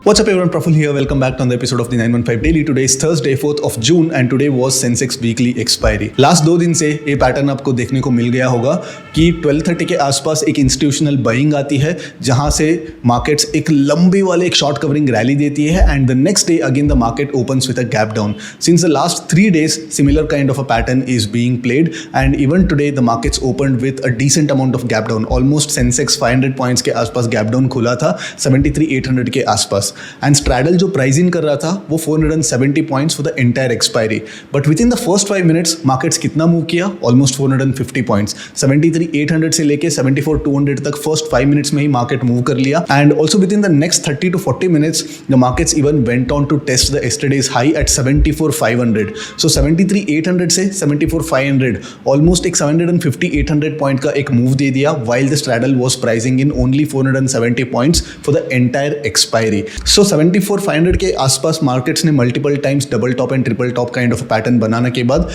What's up everyone, Praful here. Welcome back to another episode of the 915 Daily. Today is Thursday, 4th of June and today was Sensex weekly expiry. Last 2 दिन से ये pattern आपको देखने को मिल गया होगा कि 12:30 के आसपास एक इंस्टीट्यूशनल बाइंग आती है जहां से मार्केट्स एक लंबी वाले एक शॉर्ट कवरिंग रैली देती है and the next day again the market opens with a gap down. Since the last 3 days similar kind of a pattern is being played and even today the markets opened with a decent amount of gap down. Almost Sensex 500 points के आसपास gap down खुला था 73,800 के आसपास and straddle जो price in कर रहा था वो 470 points for the entire expiry. But with in the first 5 minutes markets कितना मूव किया? Almost 450 points. 73,800 से लेके 74,200 तक फर्स्ट 5 मिनट्स में ही मार्केट मूव कर लिया and also within the next 30 to 40 minutes the markets even went on to test the yesterday's high at 74,500. So 73,800 से 74,500 almost एक 750-800 पॉइंट का एक मूव दे दिया while the straddle was pricing in only 470 points for the entire expiry. So 74,500 के आसपास markets ने multiple times double top and triple top kind of pattern बनाने के बाद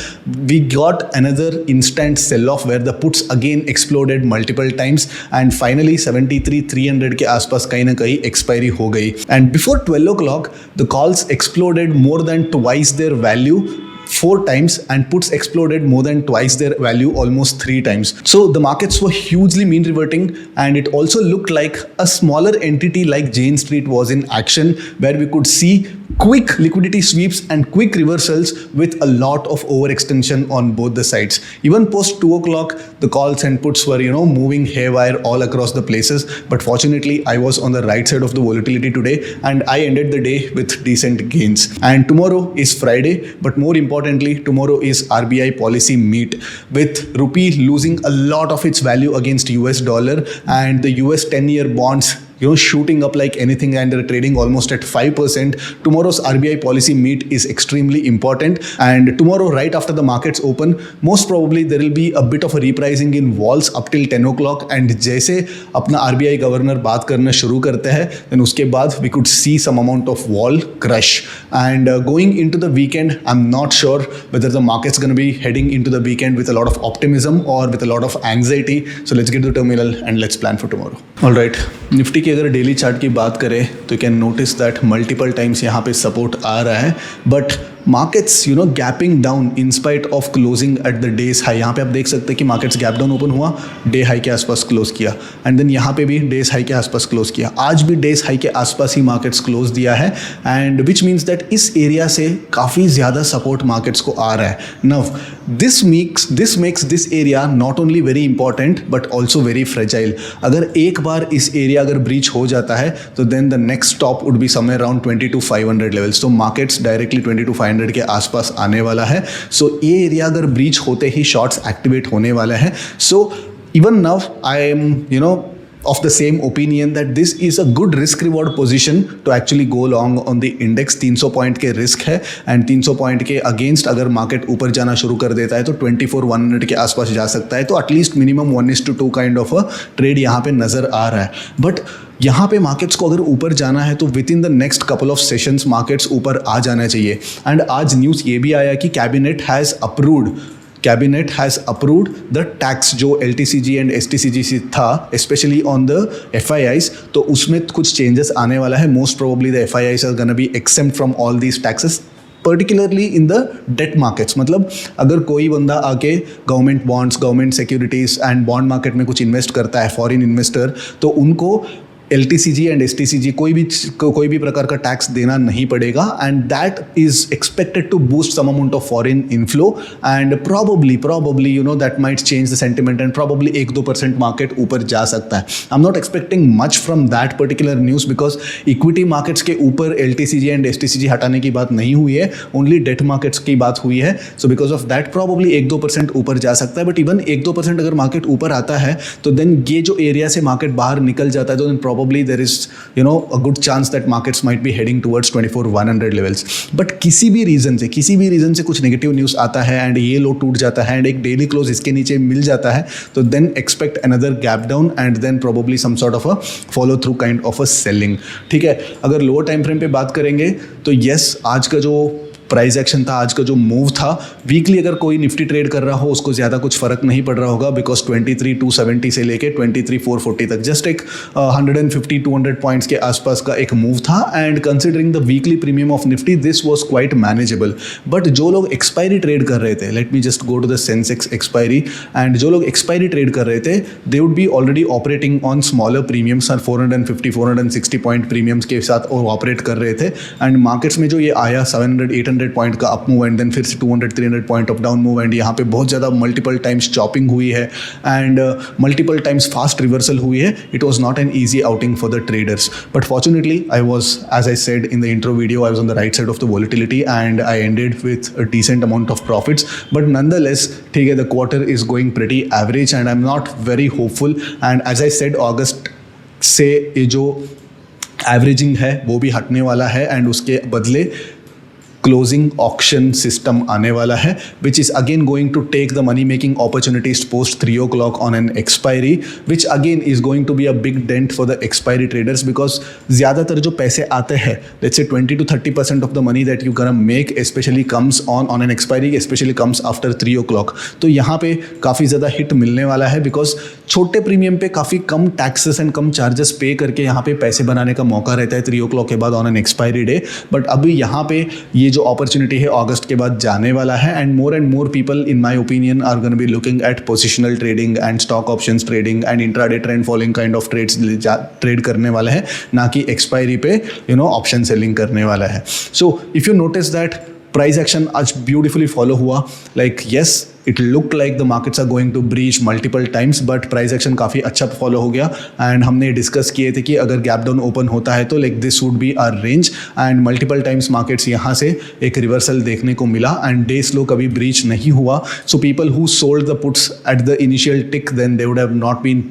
we got another instant sell off where the puts again exploded multiple times and finally 73,300 के आसपास कहीं ना कहीं एक्सपायरी हो गई and before 12 o'clock the calls exploded more than twice their value 4 times and puts exploded more than twice their value, almost 3 times. So the markets were hugely mean reverting and it also looked like a smaller entity like Jane Street was in action where we could see quick liquidity sweeps and quick reversals with a lot of overextension on both the sides. Even post 2 o'clock the calls and puts were moving haywire all across the places, but fortunately I was on the right side of the volatility today and I ended the day with decent gains. And tomorrow is Friday, but more importantly tomorrow is RBI policy meet with rupee losing a lot of its value against US dollar and the US 10-year bonds shooting up like anything and they're trading almost at 5%. Tomorrow's RBI policy meet is extremely important and tomorrow right after the markets open most probably there will be a bit of a repricing in walls up till 10 o'clock and जैसे अपना RBI governor बात करना शुरू करते हैं then उसके बाद we could see some amount of wall crush and going into the weekend I'm not sure whether the market's going to be heading into the weekend with a lot of optimism or with a lot of anxiety. So let's get to the terminal and let's plan for tomorrow. All right, Nifty की अगर daily chart की बात करें तो you can notice that multiple times यहाँ पे support आ रहा है but markets gapping down in spite of closing at the days high. यहाँ पे आप देख सकते हैं कि मार्केट्स गैप डाउन ओपन हुआ, डे हाई के आसपास क्लोज किया एंड देन यहाँ पे भी डेज हाई के आसपास क्लोज किया. आज भी डेज हाई के आसपास ही मार्केट्स क्लोज दिया है एंड विच मीन्स दैट इस एरिया से काफ़ी ज़्यादा सपोर्ट मार्केट्स को आ रहा है. नव this makes this area not only very important but also very fragile. अगर एक बार इस एरिया अगर ब्रीच हो जाता है तो then the next stop would be somewhere around 22,500 levels. तो मार्केट्स डायरेक्टली 22,500 के आसपास आने वाला है. सो ये एरिया अगर ब्रीच होते ही शॉर्ट्स एक्टिवेट होने वाला है. So even now I am of the same opinion that this is a good risk reward position to actually go long on the index. 300 point के रिस्क है एंड 300 पॉइंट के against अगर market ऊपर जाना शुरू कर देता है तो 24,100 के आसपास जा सकता है. तो at least minimum 1:2 kind of a trade यहाँ पे नजर आ रहा है. बट यहाँ पे मार्केट्स को अगर ऊपर जाना है तो with in the next couple of sessions markets ऊपर आ जाना चाहिए. एंड आज न्यूज़ ये भी आया कि cabinet has approved the tax जो LTCG एंड STCG था स्पेशली ऑन द FIIs. तो उसमें कुछ चेंजेस आने वाला है. Most probably the FIIs are gonna be exempt from all these taxes particularly in the debt markets. मतलब अगर कोई बंदा आके government bonds, government securities and bond market में कुछ इन्वेस्ट करता है फॉरेन इन्वेस्टर तो उनको LTCG एंड STCG कोई भी प्रकार का टैक्स देना नहीं पड़ेगा and that is expected to boost some amount of foreign inflow and probably that might change the sentiment and probably 1-2% market ऊपर जा सकता है. I am not expecting much from that particular news because equity markets के ऊपर LTCG and STCG हटाने की बात नहीं हुई है, ओनली डेट मार्केट्स की बात हुई है. So because of that probably 1-2% ऊपर जा सकता है. बट इवन 1-2% अगर मार्केट ऊपर आता है तो देन ये जो एरिया से मार्केट बाहर निकल जाता है तो then probably there is a good chance that markets might be heading towards 24,100 levels. But किसी भी रीज़न से कुछ नेगेटिव न्यूज़ आता है एंड ये लो टूट जाता है एंड एक डेली क्लोज इसके नीचे मिल जाता है तो then expect another gap down and then probably some sort of a follow through kind of a selling. ठीक है, अगर लोअर टाइम फ्रेम पे बात करेंगे तो यस आज का जो प्राइस एक्शन था, आज का जो मूव था, वीकली अगर कोई निफ्टी ट्रेड कर रहा हो उसको ज़्यादा कुछ फ़र्क नहीं पड़ रहा होगा, बिकॉज 23,270 से लेके 23,440 तक जस्ट एक 150-200 पॉइंट्स के आसपास का एक मूव था. And considering the weekly premium of Nifty this was quite manageable. But जो लोग एक्सपायरी ट्रेड कर रहे थे, let me just go to the Sensex expiry, and जो लोग एक्सपायरी ट्रेड कर रहे थे they would be already operating on smaller premiums और 450-460 पॉइंट प्रीमियम्स के साथ और ऑपरेट कर रहे थे. एंड मार्केट्स में जो ये आया 700-800 पॉइंट का अप मूव एंड देन फिर से 200-300 point of down move, and यहाँ पे बहुत ज़्यादा मल्टीपल टाइम्स चॉपिंग हुई है and multiple times fast reversal हुई है. It was not an easy outing for the traders, but fortunately I was, as I said in the intro video, I was on the right side of the volatility and I ended with a decent amount of profits. But nonetheless, ठीक है, the quarter is going pretty average and I'm not very hopeful. And as I said, August से ये जो averaging है वो भी हटने वाला है एंड उसके बदले क्लोजिंग ऑक्शन सिस्टम आने वाला है, which is again going to take the money making opportunities post 3 o'clock on an expiry, which again is going to be a big dent for the expiry traders. Because ज़्यादातर जो पैसे आते हैं, let's say 20-30% of the money that you can make specially comes on an expiry, specially comes after 3 o'clock. तो यहाँ पे काफ़ी ज़्यादा हिट मिलने वाला है, बिकॉज छोटे प्रीमियम पे काफ़ी कम टैक्सेस एंड कम चार्जेस पे करके यहाँ पे पैसे बनाने का मौका रहता है 3 o'clock के बाद on an expiry day. But अभी यहाँ पे ये जो अपॉर्चुनिटी है अगस्त के बाद जाने वाला है and more people in my opinion are gonna be looking at positional trading and stock options trading and intraday trend following kind of trades trade करने वाला है, ना कि एक्सपायरी पे ऑप्शन सेलिंग करने वाला है. So if you notice that price action आज ब्यूटिफुली फॉलो हुआ, like yes it look like the markets are going to breach multiple times, but price action काफ़ी अच्छा फॉलो हो गया. एंड हमने डिस्कस किए थे कि अगर गैप डाउन ओपन होता है तो like this would be our range, and multiple times markets यहाँ से एक रिवर्सल देखने को मिला एंड डे स्लो कभी ब्रीच नहीं हुआ. So people who sold the puts at the initial tick then they would have not been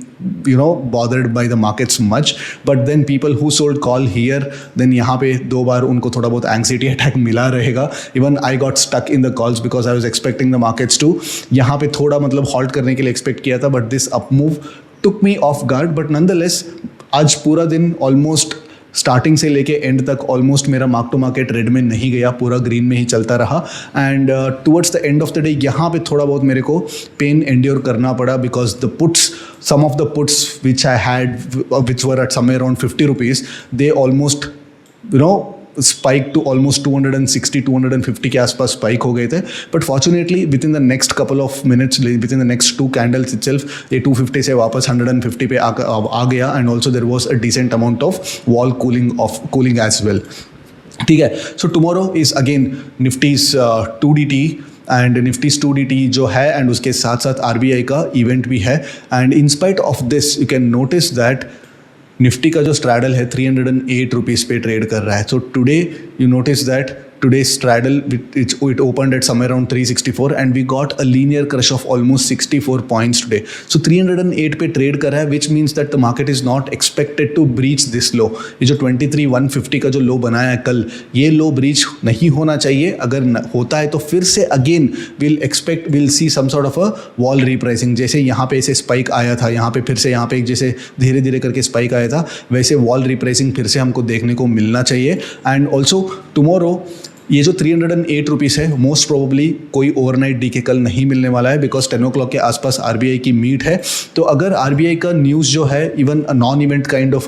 bothered by the markets much, but then people who sold call here, then यहाँ पे 2 बार उनको थोड़ा बहुत anxiety attack मिला रहेगा. Even I got stuck in the calls because I was expecting the markets to यहाँ पे थोड़ा मतलब हॉल्ट करने के लिए एक्सपेक्ट किया था, but this up move took me of guard. But nonetheless आज पूरा दिन ऑलमोस्ट स्टार्टिंग से लेके एंड तक ऑलमोस्ट मेरा मार्क टू मार्केट रेड में नहीं गया, पूरा ग्रीन में ही चलता रहा. And towards the end of the day यहाँ पे थोड़ा बहुत मेरे को पेन एंड्योर करना पड़ा, because the puts, some of the puts which I had, which were at somewhere around 50 rupees, they almost spike to almost 260-250 के आसपास स्पाइक हो गए थे. But fortunately within the next couple of minutes, within the next 2 candles itself ये 250 से वापस 150 पे आ गया. And also there was a decent amount of vol cooling as well. ठीक है, so tomorrow is again Nifty's 2DT and Nifty's 2DT जो है, एंड उसके साथ साथ RBI का इवेंट भी है. And in spite of this you can notice that Nifty का जो स्ट्रैडल है 308 रुपीज़ पे ट्रेड कर रहा है. So today you notice that today's straddle it opened at somewhere around 364 and we got a linear crush of almost 64 points today. So 308 पे trade कर रहा है, which means that the market is not expected to breach this low. ये जो 23,150 का जो लो बनाया है कल, ये लो ब्रीच नहीं होना चाहिए. अगर होता है तो फिर से again we'll see some sort of a wall repricing. जैसे यहाँ पे ऐसे स्पाइक आया था, यहाँ पे फिर से यहाँ पे एक जैसे धीरे धीरे करके स्पाइक आया था, वैसे वॉल रिप्राइसिंग फिर से हमको देखने को मिलना चाहिए. एंड ऑल्सो टुमारो ये जो 308 रुपीज़ है मोस्ट प्रोबेबली कोई ओवरनाइट डी के कल नहीं मिलने वाला है, बिकॉज 10 o'clock के आसपास RBI की मीट है. तो अगर RBI का न्यूज़ जो है even non event kind of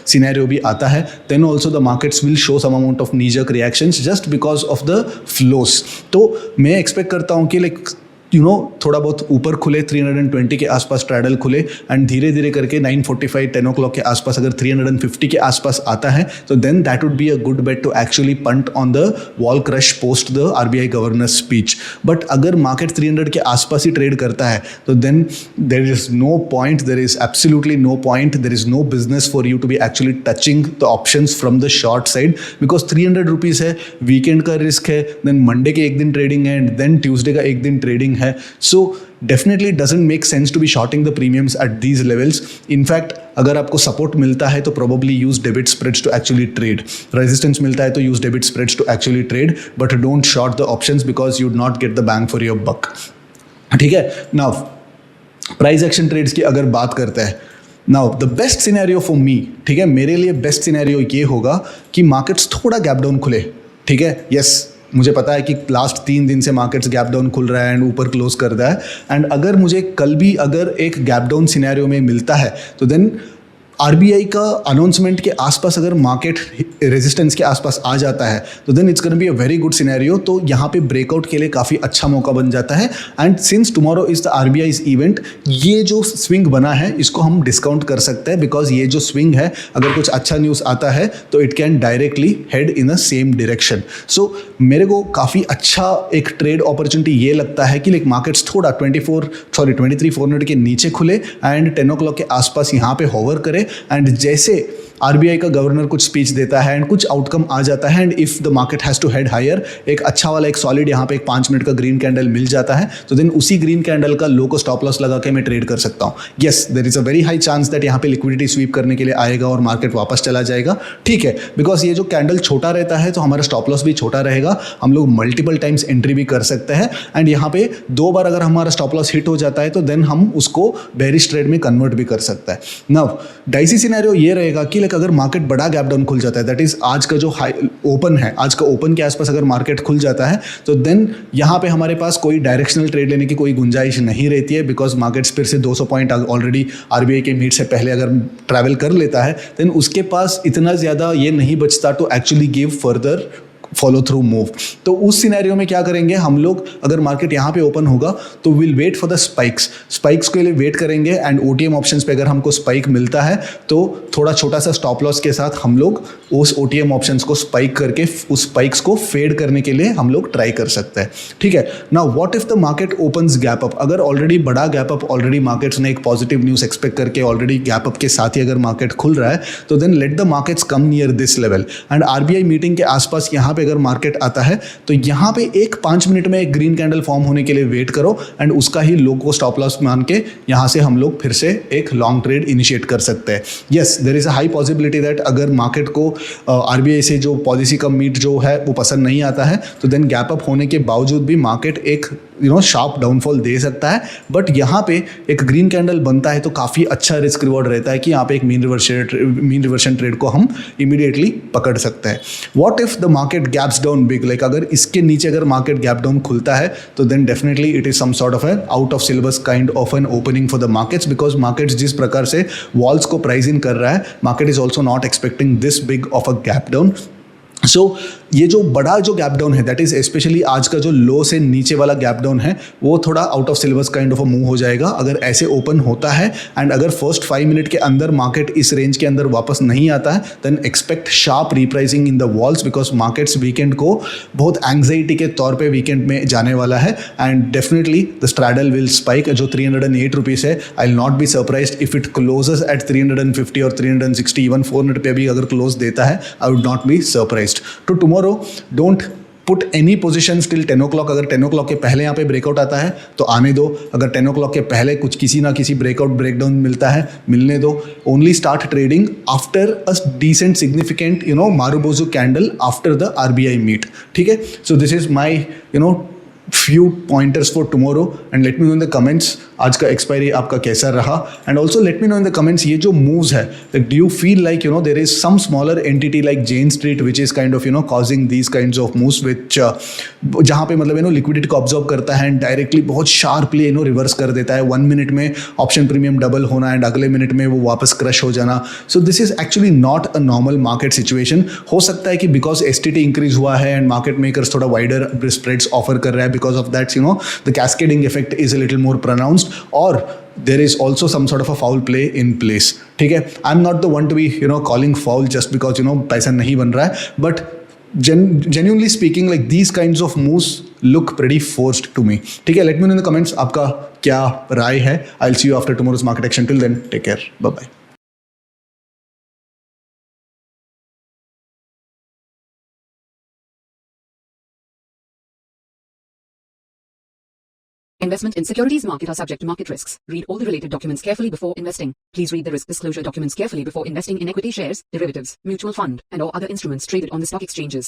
scenario भी आता है, then also the markets will show some amount of knee jerk reactions just because of the flows. तो मैं एक्सपेक्ट करता हूँ कि लाइक थोड़ा बहुत ऊपर खुले 320 के आसपास ट्रैडल खुले एंड धीरे धीरे करके 9:45 10 o'clock के आसपास अगर 350 के आसपास आता है तो then that would be a good bet to actually punt on the vol crush post the RBI governor speech. But अगर मार्केट 300 के आसपास ही ट्रेड करता है तो then there is no point, there is absolutely no point, there is no business for you to be actually touching the options from the short side, because 300 rupees है, weekend का risk है, then Monday के एक दिन trading है and then Tuesday का एक दिन ट्रेडिंग है. So definitely it doesn't make sense to be shorting the premiums at these levels. In fact, अगर आपको सपोर्ट मिलता है तो probably use debit spreads to actually trade. Resistance मिलता है तो use debit spreads to actually trade, but don't short the options because you would not get the bang for your buck. ठीक है. Now price action trades की अगर बात करते हैं, Now the best scenario for me, ठीक है, मेरे लिए बेस्ट सिनेरियो ये होगा कि मार्केट्स थोड़ा गैप डाउन खुले. ठीक है, यस मुझे पता है कि लास्ट 3 दिन से मार्केट्स गैप डाउन खुल रहा है एंड ऊपर क्लोज कर रहा है, एंड अगर मुझे कल भी अगर एक गैप डाउन सिनेरियो में मिलता है तो देन आरबीआई का अनाउंसमेंट के आसपास अगर मार्केट रेजिस्टेंस के आसपास आ जाता है तो then it's gonna be a very good scenario. तो यहाँ पे ब्रेकआउट के लिए काफ़ी अच्छा मौका बन जाता है। And since tomorrow is the RBI's event, ये जो स्विंग बना है इसको हम डिस्काउंट कर सकते हैं, बिकॉज ये जो स्विंग है अगर कुछ अच्छा न्यूज़ आता है तो it can directly head in a same direction. So मेरे को काफ़ी अच्छा एक ट्रेड अपॉर्चुनिटी ये लगता है कि लाइक मार्केट्स थोड़ा 23,400 के नीचे खुले एंड 10 o'clock के आसपास यहाँ पे होवर करे, एंड जैसे आरबीआई का गवर्नर कुछ स्पीच देता है एंड कुछ आउटकम आ जाता है and if the market has to head higher, एक अच्छा वाला एक सॉलिड यहाँ पे एक 5 मिनट का ग्रीन कैंडल मिल जाता है, तो देन उसी ग्रीन कैंडल का लो को स्टॉप लॉस लगा के मैं ट्रेड कर सकता हूँ। Yes, there is a very high chance that यहाँ पे लिक्विडिटी स्वीप करने के लिए आएगा और मार्केट वापस चला जाएगा। ठीक है, बिकॉज ये जो कैंडल छोटा रहता है तो हमारा स्टॉप लॉस भी छोटा रहेगा, हम लोग मल्टीपल टाइम्स एंट्री भी कर सकते हैं, एंड यहाँ पे 2 बार अगर हमारा स्टॉप लॉस हिट हो जाता है तो देन हम उसको बेरिश ट्रेड में कन्वर्ट भी कर सकता है। नाउ डाइसी सिनेरियो ये रहेगा कि लाइक अगर मार्केट बड़ा गैप डाउन खुल जाता है, दैट इज आज का जो हाई ओपन है, आज का ओपन के आसपास अगर मार्केट खुल जाता है तो देन यहाँ पे हमारे पास कोई डायरेक्शनल ट्रेड लेने की कोई गुंजाइश नहीं रहती है, बिकॉज मार्केट्स फिर से 200 पॉइंट ऑलरेडी आरबीआई के मीट से पहले अगर ट्रैवल कर लेता है देन उसके पास इतना ज़्यादा ये नहीं बचता to actually give further follow through move. तो उस सिनेरियो में क्या करेंगे हम लोग, अगर मार्केट यहाँ पे ओपन होगा तो will wait for the spikes के लिए वेट करेंगे, एंड ओटीएम ऑप्शंस पे अगर हमको स्पाइक मिलता है तो थोड़ा छोटा सा स्टॉप लॉस के साथ हम लोग उस ओटीएम ऑप्शंस को स्पाइक करके उस स्पाइक्स को फेड करने के लिए हम लोग ट्राई कर सकते हैं। ठीक है, now what if the market opens gap up, अगर ऑलरेडी बड़ा गैप अप ऑलरेडी मार्केट्स ने एक पॉजिटिव न्यूज़ एक्सपेक्ट करके ऑलरेडी गैप अप के साथ ही अगर मार्केट खुल रहा है तो then let the markets come near this level, and RBI meeting के आसपास यहाँ पे अगर मार्केट आता है तो यहाँ पे एक 5 मिनट में एक ग्रीन कैंडल फॉर्म होने के लिए वेट करो, एंड उसका ही लो को स्टॉप लॉस मान के यहाँ से हम लोग फिर से एक लॉन्ग ट्रेड इनिशिएट कर सकते हैं। Yes, there is a high possibility that अगर मार्केट को आरबीआई से जो पॉलिसी का मीट जो है वो पसंद नहीं आता है तो देन गैप अप होने के बावजूद भी मार्केट एक शार्प डाउनफॉल दे सकता है, बट यहाँ पे एक ग्रीन कैंडल बनता है तो काफ़ी अच्छा रिस्क रिवॉर्ड रहता है कि यहाँ पे एक मीन रिवर्शन ट्रेड को हम इमीडिएटली पकड़ सकते हैं। What if the market gaps down big, like अगर इसके नीचे अगर मार्केट गैप डाउन खुलता है तो then definitely it is some sort of an out of syllabus kind of an opening for the markets, because markets जिस प्रकार से वॉल्स को प्राइस इन कर रहा है, market is also not expecting this big of a gap down. So ये जो बड़ा जो गैप डाउन है दैट इज स्पेशली आज का जो लो से नीचे वाला गैप डाउन है वो थोड़ा out of syllabus kind of a move हो जाएगा अगर ऐसे ओपन होता है, एंड अगर फर्स्ट 5 मिनट के अंदर मार्केट इस रेंज के अंदर वापस नहीं आता है then expect sharp repricing in the vols, because markets weekend को बहुत एंग्जाइटी के तौर पे वीकेंड में जाने वाला है, and definitely the straddle will spike जो 308 रुपीज़ है। I will not be surprised if it closes at 350 और 360, इवन 400 पे भी अगर क्लोज देता है I would not be surprised. तो tomorrow don't put any position till 10 o'clock, अगर 10 o'clock के पहले यहाँ पे ब्रेकआउट आता है तो आने दो, अगर 10 o'clock के पहले कुछ किसी ना किसी ब्रेकआउट ब्रेकडाउन मिलता है मिलने दो। Only start trading after a decent significant marubozu candle after the RBI meet. ठीक है, so this is my few pointers for tomorrow, and let me know in the comments आज का एक्सपायरी आपका कैसा रहा, and also let me know in the comments ये जो moves है do you feel like there is some smaller entity like Jane Street which is kind of causing these kinds of moves which जहाँ पे मतलब liquidity को observe करता है and directly बहुत शार्पली रिवर्स कर देता है, 1 मिनट में ऑप्शन प्रीमियम डबल होना एंड अगले मिनट में वो वापस क्रश हो जाना। सो this is actually not a normal market situation. हो सकता है कि बिकॉज एसटीटी इंक्रीज हुआ है एंड मार्केट मेकर्स थोड़ा वाइडर स्प्रेड्स ऑफर कर रहा है, because of that the cascading effect is a little more pronounced, or there is also some sort of a foul play in place. ठीक है, I'm not the one to be calling foul just because पैसा नहीं बन रहा है, but genuinely speaking like these kinds of moves look pretty forced to me. ठीक है, let me know in the comments आपका क्या राय है। I'll see you after tomorrow's market action. Till then, take care, bye bye. Investment in securities market are subject to market risks. Read all the related documents carefully before investing. Please read the risk disclosure documents carefully before investing in equity shares, derivatives, mutual fund, and or other instruments traded on the stock exchanges.